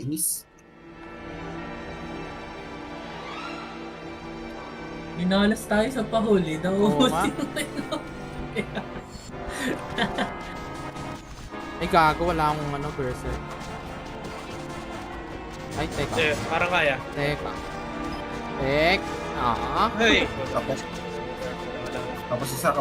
Kainis. Minalas tayo sa pahuli. Nauusin mo Ay, gago. Wala akong ano, berser. Ay, teka. Eh, parang kaya. Teka. Hey! Tapos isa.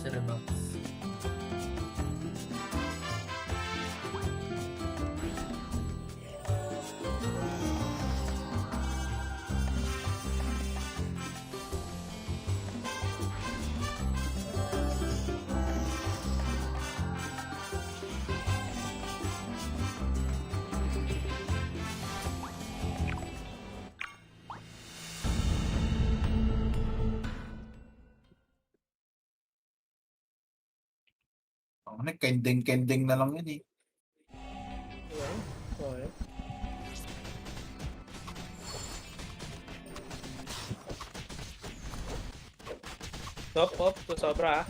Rebuffs. Ano, kending na lang yun eh. Okay. Top, to sobra ah.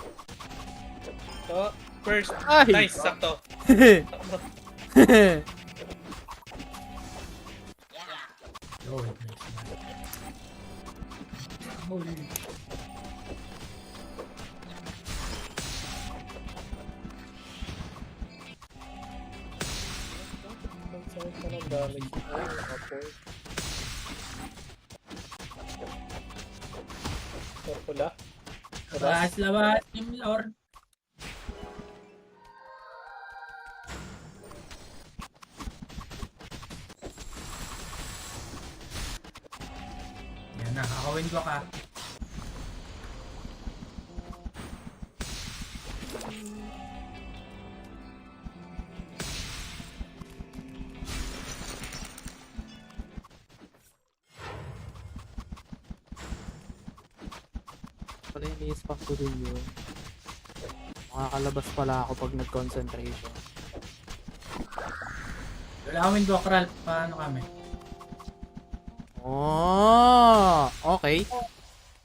So, first, Ay! nice, sakto. Oh, nice. Holy. Sakit na ng damage. Ay, nakapoy. Pula. Labas, Team Lord. Yan na, kakawin ko ka. Pala yung i-spam ko din yun. Makakalabas pala ako pag nag-concentration. Wala kaming Dokral. Paano kami? Oh, okay.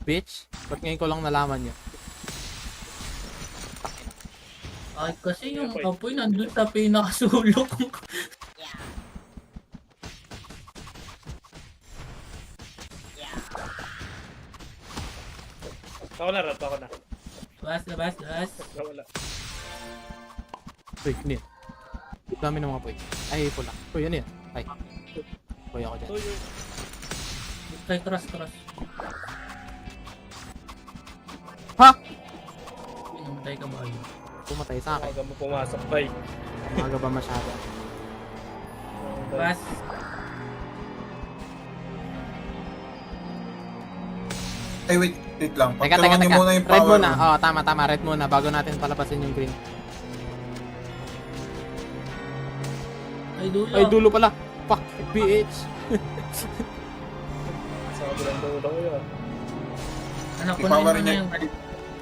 Bitch, ba't ngayon ko lang nalaman yun? Ay, kasi yung apoy nandun sa pinakasulok. Ako na, Rap, ako na. Labas. Wala. Uy, hindi. Dami ng mga poy. Ay, pula. Uy, ano yan? Ay. Poy ako dyan. So, yun. Kay Cross. Ha? Pinantay ka ba yun? Pumatay sa akin. Aga mo pumasok, bay. Umaga ba masyado? Labas. Ay, wait lang. Teka. Pagkaroon niyo muna yung Red power muna. room. Oo, tama. Red muna bago natin palabasin yung green. Ay, dulo. Ay, dulo pala. Fuck, bitch. Sa kabilang dulo ko yun. Anak ko I-power na niya. yung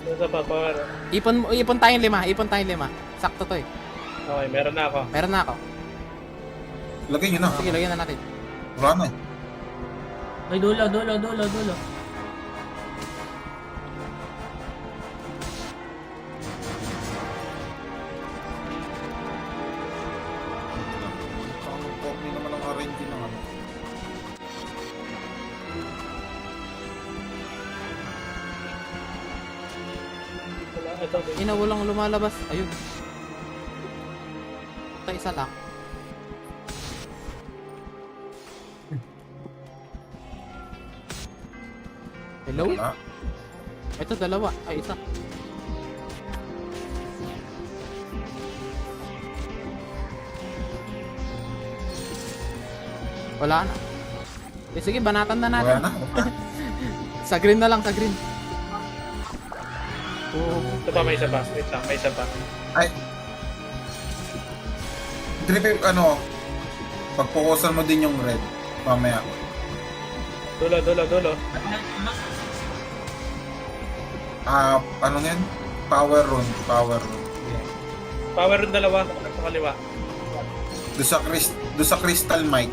Doon sa power. Ipon tayong lima. Sakto to eh. Okay, meron na ako. Meron na ako. Lagay niyo na. Sige, lagyan na natin. Wala na eh. Ay, dulo. Saka mag-copy naman ang RNG ng ano. Wala, ito. Ina, walang lumalabas. Ayun. Ito isa lang. Hello? Wala. Ito dalawa. Ay, isa. Wala na. Eh, sige, banatan na natin. Wala na. Sa green na lang, sa green. Oh. Ito pa, may isa pa. Wait lang, may isa pa. Ay. Trip, ano, pagpukusan mo din yung red. Mamaya. Dulo. Ano yan? Power rune. Power yung dalawa sa kaliwa. Do sa crystal mic.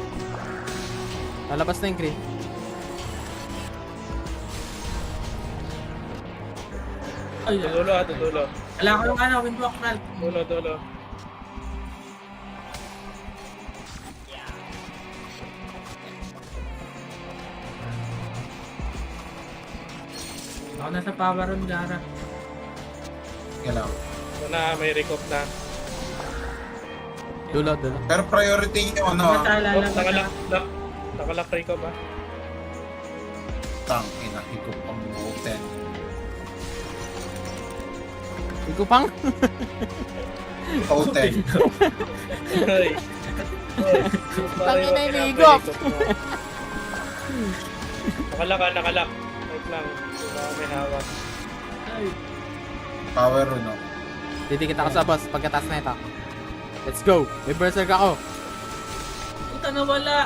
Lalabas na yung green. Ay, Dulo ah, dulo. wala ko yung ano, windwalk na. Dulo. Ako nasa power room, Gara. Kailangan. Ito na, may recop na. Dulo. Pero priority nyo, ano, Matala lang. Nakalak recop ah. tang, inahigop ang hotel. Ikupang. Hotel. Ay. Tangin na yung higop. Nakalak. Wait lang. Wala may hawak. Ay, Power rune, no? Didikit ako sa boss pagkatas na ito. Let's go. May berserk ako. puta na wala.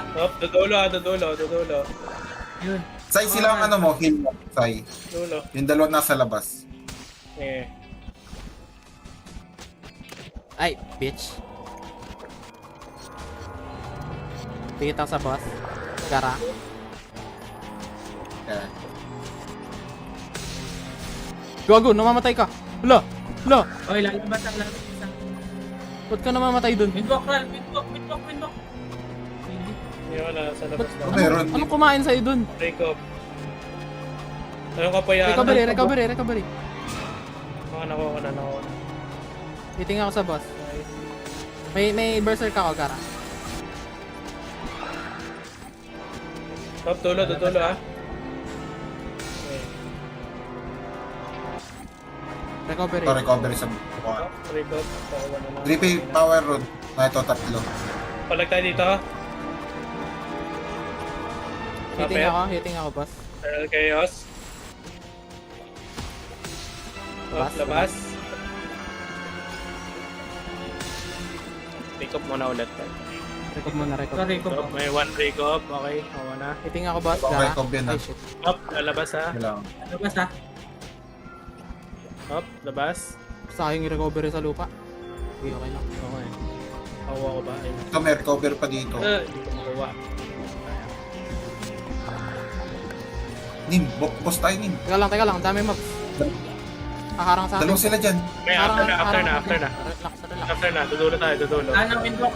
Dulo. Yun. Sai sila ang ano mo, heal mo. Sai. Dulo. Yung dalawa nasa labas. Eh. Ay, bitch. Dikit ako sa boss. Gara. Yan. Gago, namamatay ka. Hala. Oy, lalabas ang lalabas. Ba't ka namamatay dun? Windwalk, Ral. Windwalk. Hindi wala sa labas na. Oh, meron. Anong kumain sa'yo dun? Recop. Ayun ka pa yan. Recovery. Nakuha na. Titingin ako sa boss. May berserk ako, Gara. Top, dulo ah. Okay. Recovery. Ito recovery sa buwan. Recop. Tawa na lang. 3P power rune. Na ito, tatlo. Palag tayo dito. Hitting ako, boss. Eternal Chaos. Labas. Recop muna ulit. Recover muna. Sorry ko. So, may one recop. Okay, hawa na. Hitting ako, boss. Okay, Gara. combine na. Ay, shit. Up, lalabas ha. Kailangan. Lalabas ha. Up, labas. Sa aking recovery sa lupa. Okay lang. Okay. Hawa ko ba? Ayun. Ito, may recover pa dito. Hindi ko makuha. Nim, boss tayo, Nim. Teka lang. Dami mobs. Kakarang sa atin. Dalawa sila dyan. May after na. Relax. After na, dudulo tayo. Ano, windwalk?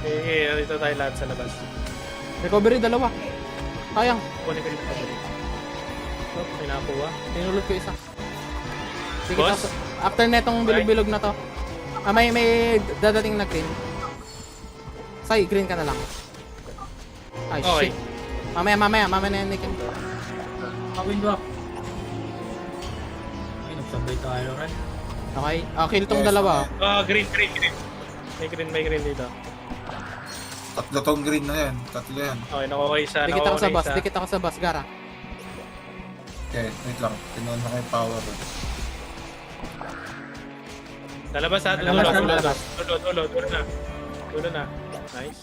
Dito tayo lahat sa labas. Recovery, dalawa. Sayang. Kunin ko yung recovery. Oh, may nakuha. Tinulot ko isa. Sige, Boss? after netong bilog-bilog na to. May dadating na green. Say, green ka na lang. Ay, Okay. shit. Mamaya na yan, Nikin. Windwalk. Ay, nagsabay tayo, Ral. Okay, kill tong dalawa. Green. May green dito. Tatlo tong green na yan. Tatlo yan. Okay, nakuha isa. Dikit ako sa bus, Gara. Okay, wait lang. Tinuon na ko yung power rune. Lalabas ha, Lalabas. Dulo na. Nice.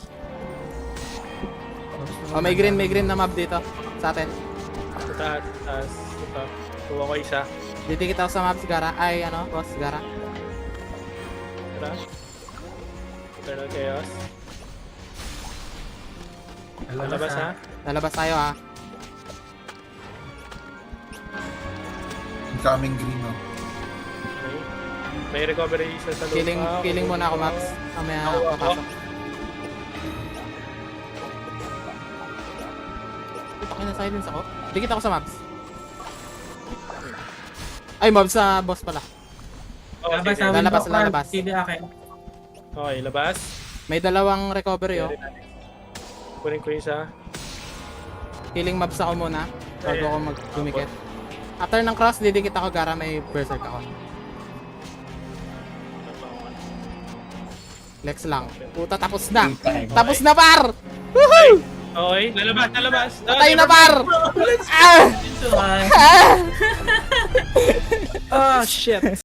Oh, may green na map dito. Sa atin. Sa taas. Ito. Kuha ko isa. Didikit ako sa maps, Gara. Ay, boss, Gara. Tara. Eternal Chaos. Lalabas ha. Lalabas tayo, ha. Incoming green, no? Okay. May recovery isa sa lupa. Killing muna ako, maps. Mamaya Ako. papasok. Pakin na silence ako. Dikit ako sa maps. Ay, mobs sa boss pala. Oh, Lalabas sige. ha, Lalabas, windwalk, Ral. lalabas. Sige, akin. Okay, labas. May dalawang recovery, oh. Kunin ko isa. Killing mobs ako muna. Bago ako mag-dumikit. After ng cross, didikit ako, Gara. May berserk ako. Flex lang. Puta, tapos na. Tapos na, par! Woohoo! Okay, lalabas. Patay na, par! Ah! Ito, Ral. Oh, shit.